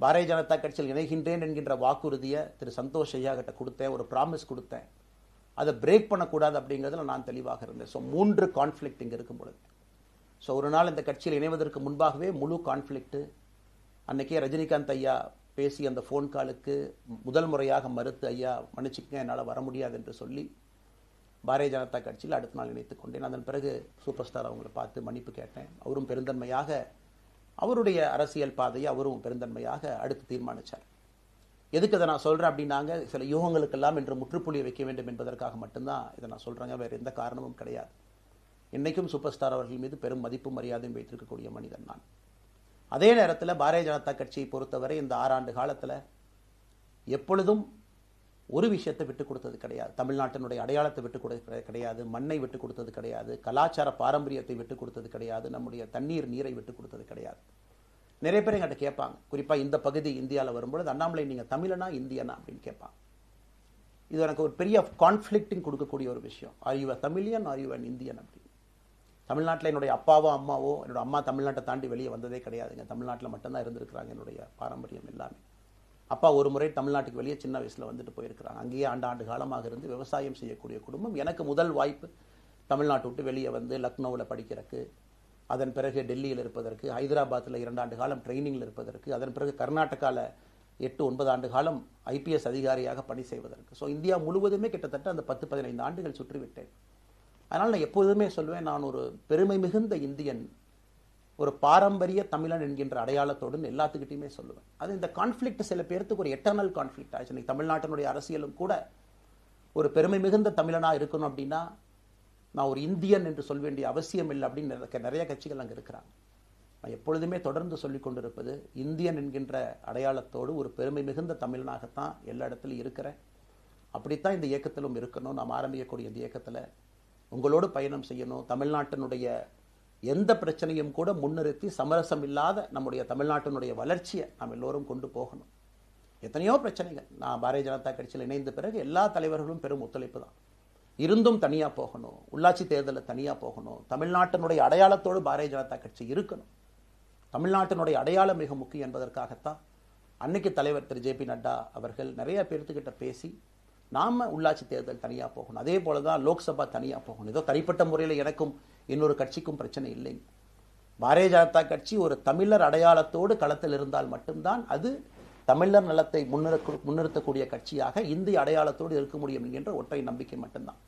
பாரதிய ஜனதா கட்சியில் இணைகின்றேன் என்கின்ற வாக்குறுதியை திரு சந்தோஷ் ஐயா கிட்ட கொடுத்தேன், ஒரு ப்ராமிஸ் கொடுத்தேன். அதை பிரேக் பண்ணக்கூடாது அப்படிங்கிறதுல நான் தெளிவாக இருந்தேன். ஸோ 3 கான்ஃப்ளிக்ட் இங்கே இருக்கும் பொழுது, ஸோ ஒரு நாள் இந்த கட்சியில் இணைவதற்கு முன்பாகவே முழு கான்ஃப்ளிக்ட். அன்னைக்கே ரஜினிகாந்த் ஐயா பேசி அந்த ஃபோன் காலுக்கு முதல் முறையாக மறுத்து, ஐயா மன்னிச்சுக்கங்க என்னால் வர முடியாது என்று சொல்லி பாரதிய ஜனதா கட்சியில் அடுத்த நாள் இணைத்துக் கொண்டேன். அதன் பிறகு சூப்பர் ஸ்டார் அவங்களை பார்த்து மன்னிப்பு கேட்டேன். அவரும் பெருந்தன்மையாக அவருடைய அரசியல் பாதையை அவரும் பெருந்தன்மையாக அடுத்து தீர்மானித்தார். எதுக்கு இதை நான் சொல்கிறேன் அப்படின்னாங்க, சில யூகங்களுக்கெல்லாம் என்று முற்றுப்புள்ளி வைக்க வேண்டும் என்பதற்காக மட்டும்தான் இதை நான் சொல்கிறேங்க, வேறு எந்த காரணமும் கிடையாது. இன்றைக்கும் சூப்பர் ஸ்டார் அவர்கள் மீது பெரும் மதிப்பும் மரியாதையும் வைத்திருக்கக்கூடிய மனிதன் நான். அதே நேரத்தில் பாரதிய ஜனதா கட்சியை பொறுத்தவரை இந்த 6 ஆண்டு காலத்தில் எப்பொழுதும் ஒரு விஷயத்தை விட்டு கொடுத்தது கிடையாது. தமிழ்நாட்டினுடைய அடையாளத்தை விட்டு கொடுத்தது கிடையாது, மண்ணை விட்டு கொடுத்தது கிடையாது, கலாச்சார பாரம்பரியத்தை விட்டு கொடுத்தது கிடையாது, நம்முடைய தண்ணீர் நீரை விட்டு கொடுத்தது கிடையாது. நிறைய பேர் எங்கிட்ட கேட்பாங்க, குறிப்பாக இந்த பகுதி இந்தியாவில் வரும்பொழுது, அண்ணாமலை நீங்கள் தமிழனா இந்தியனா அப்படின்னு கேட்பாங்க. இது எனக்கு ஒரு பெரிய கான்ஃப்ளிக்டிங் கொடுக்கக்கூடிய ஒரு விஷயம். Are you a Tamilian, are you an Indian அப்படின்னு. தமிழ்நாட்டில் என்னுடைய அப்பாவோ அம்மாவோ, என்னோட அம்மா தமிழ்நாட்டை தாண்டி வெளியே வந்ததே கிடையாதுங்க. தமிழ்நாட்டில் மட்டும்தான் இருந்திருக்கிறாங்க. என்னுடைய பாரம்பரியம் எல்லாமே. அப்பா ஒரு முறை தமிழ்நாட்டுக்கு வெளியே சின்ன வயசில் வந்துட்டு போயிருக்கிறாங்க. அங்கேயே ஆண்டு காலமாக இருந்து விவசாயம் செய்யக்கூடிய குடும்பம். எனக்கு முதல் வாய்ப்பு தமிழ்நாட்டு விட்டு வெளியே வந்து லக்னோவில் படிக்கிறதுக்கு, அதன் பிறகு டெல்லியில் இருப்பதற்கு, ஹைதராபாத்தில் 2 ஆண்டு காலம் ட்ரைனிங்கில் இருப்பதற்கு, அதன் பிறகு கர்நாடகாவில் 8-9 ஆண்டு காலம் IPS அதிகாரியாக பணி செய்வதற்கு. ஸோ இந்தியா முழுவதுமே கிட்டத்தட்ட அந்த 10-15 ஆண்டுகள் சுற்றிவிட்டேன். அதனால் நான் எப்போதுமே சொல்லுவேன், நான் ஒரு பெருமை மிகுந்த இந்தியன், ஒரு பாரம்பரிய தமிழன் என்கின்ற அடையாளத்தோடு எல்லாத்துக்கிட்டையுமே சொல்லுவேன். அது இந்த கான்ஃப்ளிக்ட் சில பேர்த்துக்கு ஒரு எட்டர்னல் கான்ஃப்ளிக்ட் ஆச்சு. இன்னைக்கு தமிழ்நாட்டினுடைய அரசியலும் கூட ஒரு பெருமை மிகுந்த தமிழனாக இருக்கணும் அப்படின்னா நான் ஒரு இந்தியன் என்று சொல்ல வேண்டிய அவசியம் இல்லை அப்படின்னு நிறைய கட்சிகள் அங்கே இருக்கிறாங்க. நான் எப்பொழுதுமே தொடர்ந்து சொல்லிக் கொண்டிருப்பது, இந்தியன் என்கின்ற அடையாளத்தோடு ஒரு பெருமை மிகுந்த தமிழனாகத்தான் எல்லா இடத்துலையும் இருக்கிறேன். அப்படித்தான் இந்த இயக்கத்திலும் இருக்கணும். நாம் ஆரம்பிக்கக்கூடிய இந்த இயக்கத்தில் உங்களோடு பயணம் செய்யணும். தமிழ்நாட்டினுடைய எந்த பிரச்சனையும் கூட முன்னிறுத்தி சமரசம் இல்லாத நம்முடைய தமிழ்நாட்டினுடைய வளர்ச்சியை நாம் எல்லோரும் கொண்டு போகணும். எத்தனையோ பிரச்சனைகள். நான் பாரதிய ஜனதா கட்சியில் இணைந்த பிறகு எல்லா தலைவர்களும் பெரும் ஒத்துழைப்பு தான். இருந்தும் தனியாக போகணும், உள்ளாட்சி தேர்தலில் தனியாக போகணும், தமிழ்நாட்டினுடைய அடையாளத்தோடு பாரதிய ஜனதா கட்சி இருக்கணும். தமிழ்நாட்டினுடைய அடையாளம் மிக முக்கியம் என்பதற்காகத்தான் அன்னைக்கு தலைவர் திரு JP நட்டா அவர்கள் நிறைய பேர்த்துக்கிட்ட பேசி நாம் உள்ளாட்சி தேர்தல் தனியாக போகணும், அதே போல தான் லோக்சபா தனியாக போகணும். ஏதோ தனிப்பட்ட முறையில் எனக்கும் இன்னொரு கட்சிக்கும் பிரச்சனை இல்லைங்க. பாரதிய ஜனதா கட்சி ஒரு தமிழர் அடையாளத்தோடு களத்தில் இருந்தால் மட்டும்தான் அது தமிழர் நலத்தை முன்னிறுத்தக்கூடிய கட்சியாக இந்திய அடையாளத்தோடு இருக்க முடியும் என்கின்ற ஒற்றை நம்பிக்கை மட்டும்தான்.